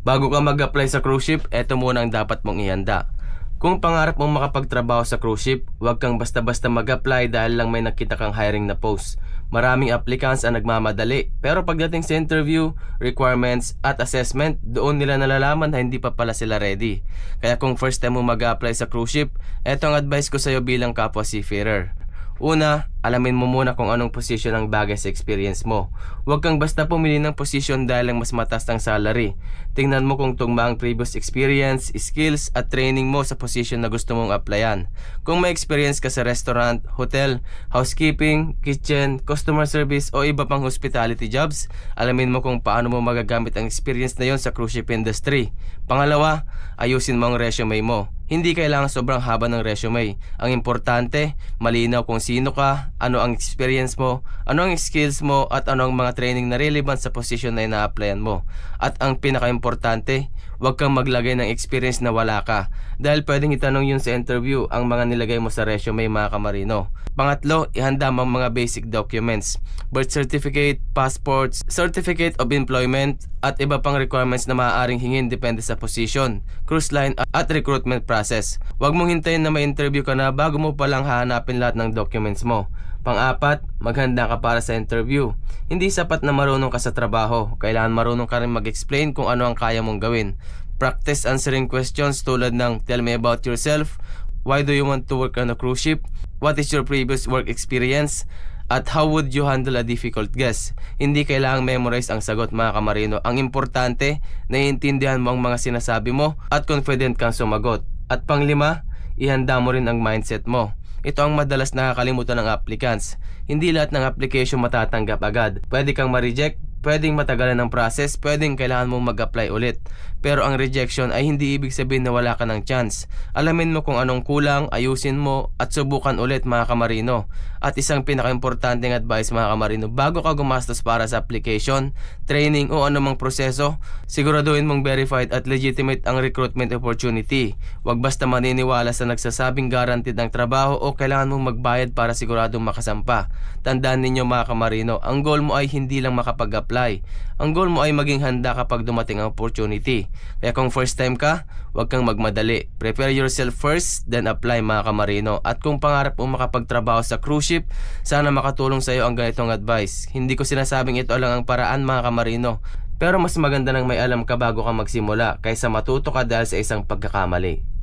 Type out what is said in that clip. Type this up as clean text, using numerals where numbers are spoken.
Bago ka mag-apply sa cruise ship, eto muna ang dapat mong ihanda. Kung pangarap mong makapagtrabaho sa cruise ship, huwag kang basta-basta mag-apply dahil lang may nakita kang hiring na post. Maraming applicants ang nagmamadali, pero pagdating sa interview, requirements at assessment, doon nila nalalaman na hindi pa pala sila ready. Kaya kung first time mo mag-apply sa cruise ship, eto ang advice ko sa'yo bilang kapwa seafarer. Una, alamin mo muna kung anong position ang bagay sa experience mo. Huwag kang basta pumili ng position dahil lang mas mataas ang salary. Tingnan mo kung tugma ang previous experience, skills at training mo sa position na gusto mong applyan. Kung may experience ka sa restaurant, hotel, housekeeping, kitchen, customer service o iba pang hospitality jobs, alamin mo kung paano mo magagamit ang experience na yon sa cruise ship industry. Pangalawa, ayusin mo ang resume mo. Hindi kailangan sobrang haba ng resume. Ang importante, malinaw kung sino ka, ano ang experience mo, ano ang skills mo, at ano ang mga training na relevant sa position na ina-applyan mo. At ang pinaka-importante, huwag kang maglagay ng experience na wala ka. Dahil pwedeng itanong yun sa interview ang mga nilagay mo sa resume, mga kamarino. Pangatlo, ihanda mo ang mga basic documents. Birth certificate, passports, certificate of employment, at iba pang requirements na maaaring hingin depende sa position, cruise line at recruitment process. Huwag mong hintayin na may interview ka na bago mo palang hahanapin lahat ng documents mo. Pang-apat, maghanda ka para sa interview. Hindi sapat na marunong ka sa trabaho. Kailangan marunong ka rin mag-explain kung ano ang kaya mong gawin. Practice answering questions tulad ng tell me about yourself, why do you want to work on a cruise ship, what is your previous work experience, at how would you handle a difficult guest. Hindi kailangang memorize ang sagot, mga kamarino. Ang importante, naiintindihan mo ang mga sinasabi mo at confident kang sumagot. At panglima, ihanda mo rin ang mindset mo. Ito ang madalas nakakalimutan ng applicants. Hindi lahat ng application matatanggap agad. Pwede kang ma-reject, pwedeng matagalan ng process, pwedeng kailangan mong mag-apply ulit. Pero ang rejection ay hindi ibig sabihin na wala ka ng chance. Alamin mo kung anong kulang, ayusin mo, at subukan ulit, mga kamarino. At isang pinaka-importanting advice, mga kamarino, bago ka gumastos para sa application, training o anumang proseso, siguraduhin mong verified at legitimate ang recruitment opportunity. Huwag basta maniniwala sa nagsasabing guaranteed ang trabaho o kailangan mong magbayad para siguradong makasampa. Tandaan ninyo, mga kamarino, ang goal mo ay hindi lang makapag-apply. Ang goal mo ay maging handa kapag dumating ang opportunity. Kaya kung first time ka, huwag kang magmadali. Prepare yourself first, then apply, mga kamarino. At kung pangarap mo makapagtrabaho sa cruise ship, sana makatulong sa iyo ang ganitong advice. Hindi ko sinasabing ito lang ang paraan, mga kamarino. Pero mas maganda nang may alam ka bago ka magsimula kaysa matuto ka dahil sa isang pagkakamali.